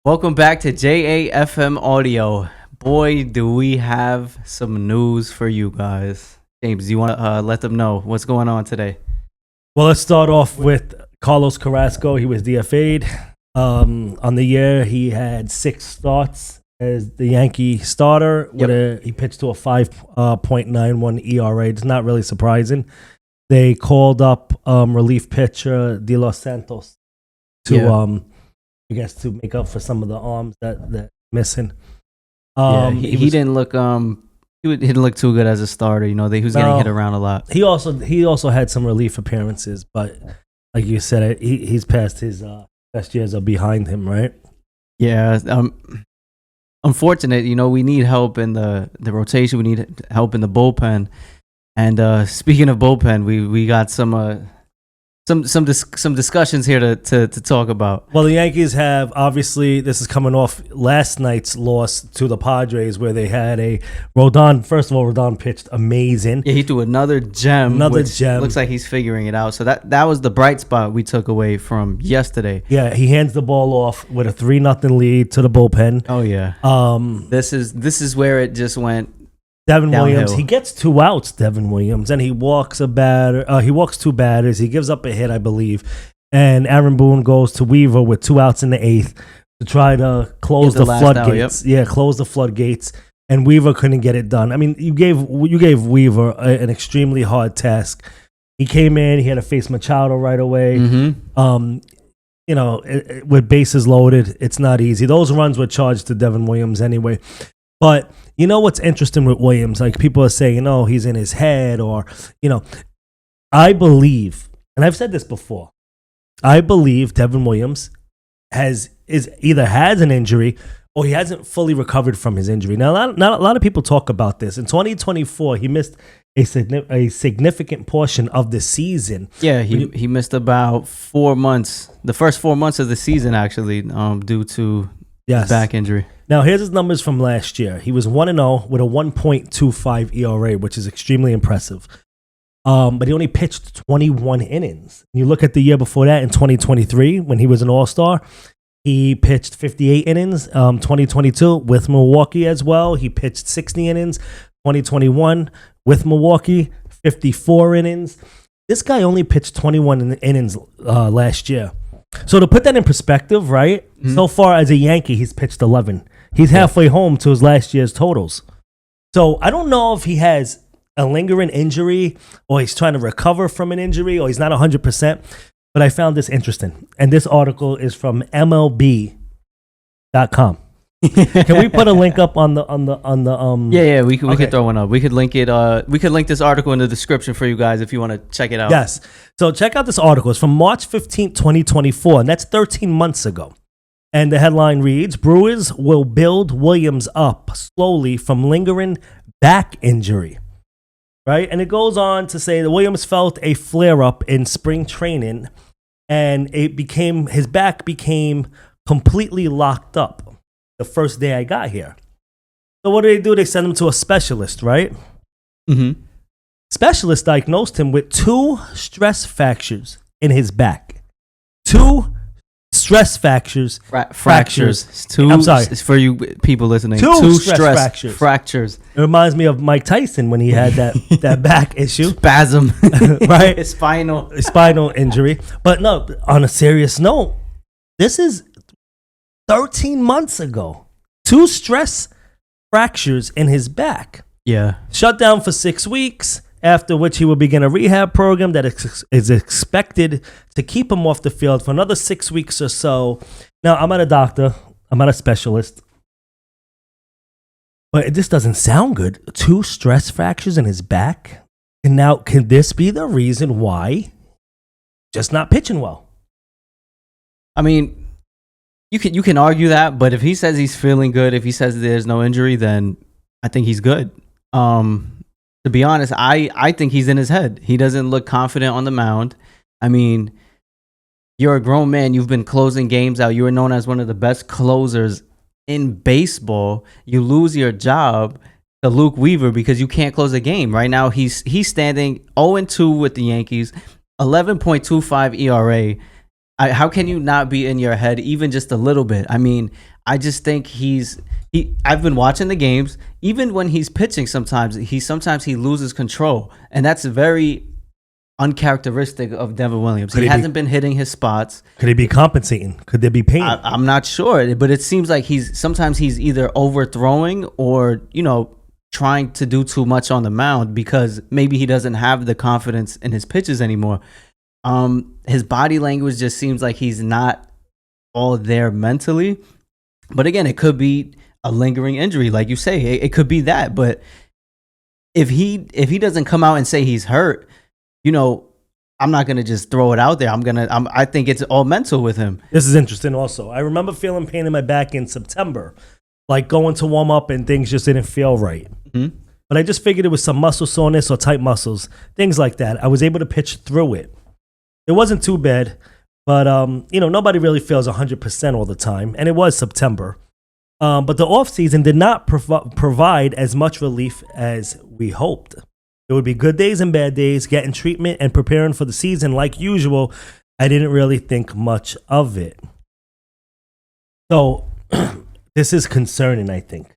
Welcome back to JAFM Audio. Boy, do we have some news for you guys. James, you want to let them know what's going on today? Well, let's start off with Carlos Carrasco. He was DFA'd. On the year, he had 6 starts as the Yankee starter. He pitched to a 5.91 ERA. It's not really surprising. They called up relief pitcher De Los Santos to I guess to make up for some of the arms that missing. He didn't look he didn't look too good as a starter. You know, he was getting hit around a lot. He also had some relief appearances, but like you said, he's past his best years are behind him, right? Yeah. Unfortunate. You know, we need help in the rotation. We need help in the bullpen. And speaking of bullpen, we got some discussions here to talk about. Well, the Yankees have, obviously, this is coming off last night's loss to the Padres where they had a Rodon. First of all, Rodon pitched amazing. Yeah, he threw another gem. Looks like he's figuring it out. So that was the bright spot we took away from yesterday. Yeah, he hands the ball off with a 3-0 lead to the bullpen. Oh yeah. This is where it just went. Devin downhill. Williams, he gets 2 outs, Devin Williams, and he walks 2 batters. He gives up a hit, I believe. And Aaron Boone goes to Weaver with 2 outs in the 8th to try to close the floodgates. Yeah, close the floodgates. And Weaver couldn't get it done. I mean, you gave Weaver an extremely hard task. He came in, he had to face Machado right away. Mm-hmm. You know, with bases loaded, it's not easy. Those runs were charged to Devin Williams anyway. But you know what's interesting with Williams? Like, people are saying, oh, he's in his head, or, you know, I believe, and I've said this before, I believe Devin Williams either has an injury or he hasn't fully recovered from his injury. Now, a lot of people talk about this. In 2024, he missed a significant portion of the season. Yeah, he missed about 4 months, the first 4 months of the season, actually, due to his back injury. Now, here's his numbers from last year. He was 1-0 with a 1.25 ERA, which is extremely impressive. But he only pitched 21 innings. You look at the year before that in 2023, when he was an all-star, he pitched 58 innings. 2022 with Milwaukee as well, he pitched 60 innings. 2021 with Milwaukee, 54 innings. This guy only pitched 21 innings last year. So to put that in perspective, right? Mm-hmm. So far as a Yankee, he's pitched 11. He's halfway home to his last year's totals. So I don't know if he has a lingering injury or he's trying to recover from an injury or he's not 100%, but I found this interesting. And this article is from MLB.com. Can we put a link up on the Yeah, we could throw one up. We could link it we could link this article in the description for you guys if you want to check it out. Yes. So check out this article. It's from March 15th, 2024, and that's 13 months ago. And the headline reads, Brewers will build Williams up slowly from lingering back injury. Right? And it goes on to say that Williams felt a flare-up in spring training, and his back became completely locked up the first day I got here. So what do? They send him to a specialist, right? Mm-hmm. Specialist diagnosed him with 2 stress fractures in his back. 2 stress fractures. Fractures. I'm sorry. For you people listening. 2 stress fractures. It reminds me of Mike Tyson when he had that back issue. Spasm. Right? Spinal injury. But no, on a serious note, this is 13 months ago. 2 stress fractures in his back. Yeah. Shut down for 6 weeks, after which he will begin a rehab program that is expected to keep him off the field for another 6 weeks or so. Now, I'm not a doctor. I'm not a specialist. But this doesn't sound good. 2 stress fractures in his back. And now, can this be the reason why just not pitching well? I mean, you can argue that, but if he says he's feeling good, if he says there's no injury, then I think he's good. To be honest, I think he's in his head. He doesn't look confident on the mound. I mean, you're a grown man. You've been closing games out. You were known as one of the best closers in baseball. You lose your job to Luke Weaver because you can't close a game. Right now, he's standing 0-2 with the Yankees, 11.25 ERA. How can you not be in your head even just a little bit? I mean, I just think I've been watching the games. Even when he's pitching, sometimes he loses control, and that's very uncharacteristic of Devin Williams. He hasn't been hitting his spots. Could he be compensating? Could there be pain? I'm not sure, but it seems like sometimes he's either overthrowing or trying to do too much on the mound because maybe he doesn't have the confidence in his pitches anymore. His body language just seems like he's not all there mentally. But again, it could be a lingering injury, like you say. It could be that. But if he doesn't come out and say he's hurt, I'm not gonna just throw it out there. I think it's all mental with him. This is interesting. Also, I remember feeling pain in my back in September, like going to warm up and things just didn't feel right. Mm-hmm. But I just figured it was some muscle soreness or tight muscles, things like that. I was able to pitch through it. It wasn't too bad, but nobody really feels 100% all the time, and it was September. But the offseason did not provide as much relief as we hoped. There would be good days and bad days, getting treatment and preparing for the season like usual. I didn't really think much of it. So this is concerning, I think.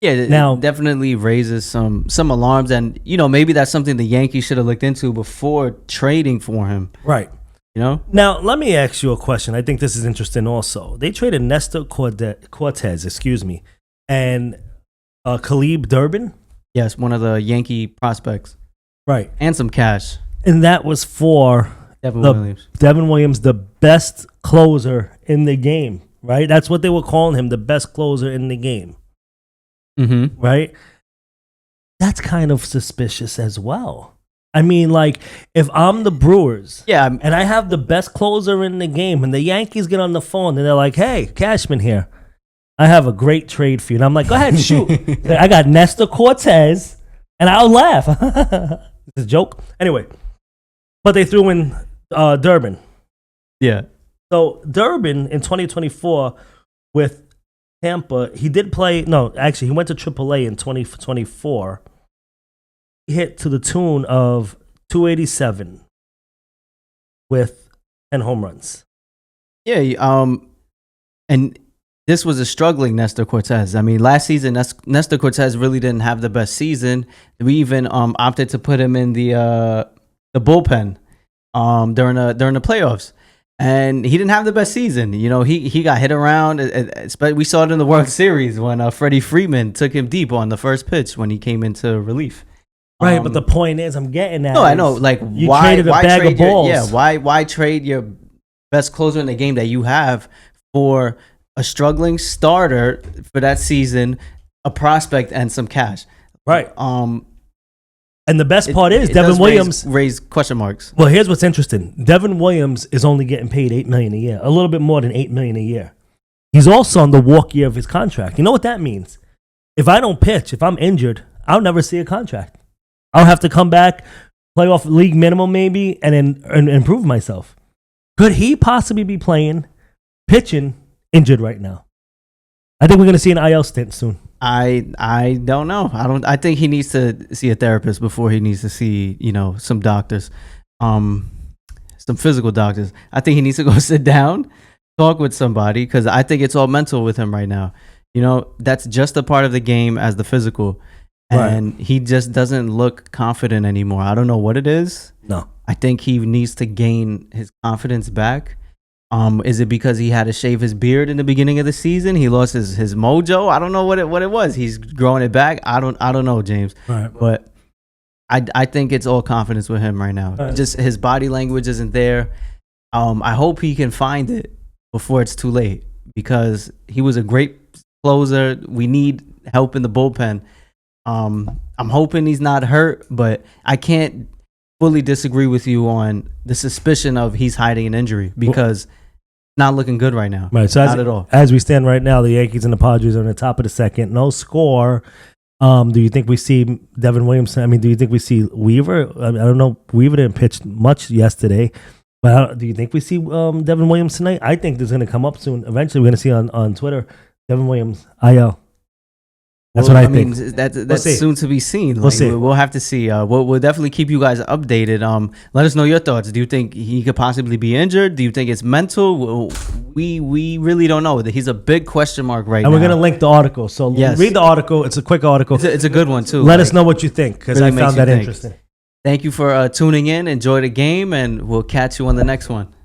Yeah, now, it definitely raises some alarms, and maybe that's something the Yankees should have looked into before trading for him. Right. Now, let me ask you a question. I think this is interesting also. They traded Nestor Cortes, and Caleb Durbin. Yes, one of the Yankee prospects. Right. And some cash. And that was for Devin Williams. Devin Williams, the best closer in the game, right? That's what they were calling him, the best closer in the game. Mm-hmm. Right? That's kind of suspicious as well. I mean, like, if I'm the Brewers and I have the best closer in the game and the Yankees get on the phone and they're like, hey, Cashman here. I have a great trade for you. And I'm like, go ahead, shoot. I got Nestor Cortes, and I'll laugh. It's a joke. Anyway, but they threw in Durbin. Yeah. So Durbin in 2024 with Tampa, he did play. No, actually, he went to AAA in 2024. He hit to the tune of 287 with 10 home runs. Yeah. And this was a struggling Nestor Cortes. I mean, last season, Nestor Cortes really didn't have the best season. We even opted to put him in the bullpen during the playoffs, and he didn't have the best season. He got hit around. We saw it in the World Series when Freddie Freeman took him deep on the first pitch when he came into relief. Right, but the point is, I'm getting at. No, I know. Like, why traded a bag of balls? Why trade your best closer in the game that you have for a struggling starter for that season, a prospect, and some cash? Right. And the best part is Devin Williams raise question marks. Well, here's what's interesting. Devin Williams is only getting paid $8 million a year, a little bit more than $8 million a year. He's also on the walk year of his contract. You know what that means? If I don't pitch, if I'm injured, I'll never see a contract. I'll have to come back, play off league minimum maybe, and then improve myself. Could he possibly be pitching injured right now? I think we're going to see an IL stint soon. I don't know. I think he needs to see a therapist before he needs to see, some doctors, some physical doctors. I think he needs to go sit down, talk with somebody, because I think it's all mental with him right now. That's just a part of the game as the physical. And he just doesn't look confident anymore. I don't know what it is. No. I think he needs to gain his confidence back. Is it because he had to shave his beard in the beginning of the season? He lost his mojo. I don't know what it was. He's growing it back. I don't know, James. Right. But I think it's all confidence with him right now. Right. Just his body language isn't there. I hope he can find it before it's too late, because he was a great closer. We need help in the bullpen. I'm hoping he's not hurt, but I can't fully disagree with you on the suspicion of he's hiding an injury, because not looking good right now. Right, so not at all. As we stand right now, the Yankees and the Padres are on the top of the second. No score. Do you think we see Devin Williams? I mean, do you think we see Weaver? I don't know. Weaver didn't pitch much yesterday, but do you think we see Devin Williams tonight? I think this is going to come up soon. Eventually, we're going to see on Twitter Devin Williams IL. That's what I think. That's soon to be seen. We'll see. We'll have to see. We'll definitely keep you guys updated. Let us know your thoughts. Do you think he could possibly be injured? Do you think it's mental? We really don't know. He's a big question mark right now. And we're gonna link the article. So read the article. It's a quick article. It's a good one too. Let us know what you think, because really I found that interesting. Thank you for tuning in. Enjoy the game, and we'll catch you on the next one.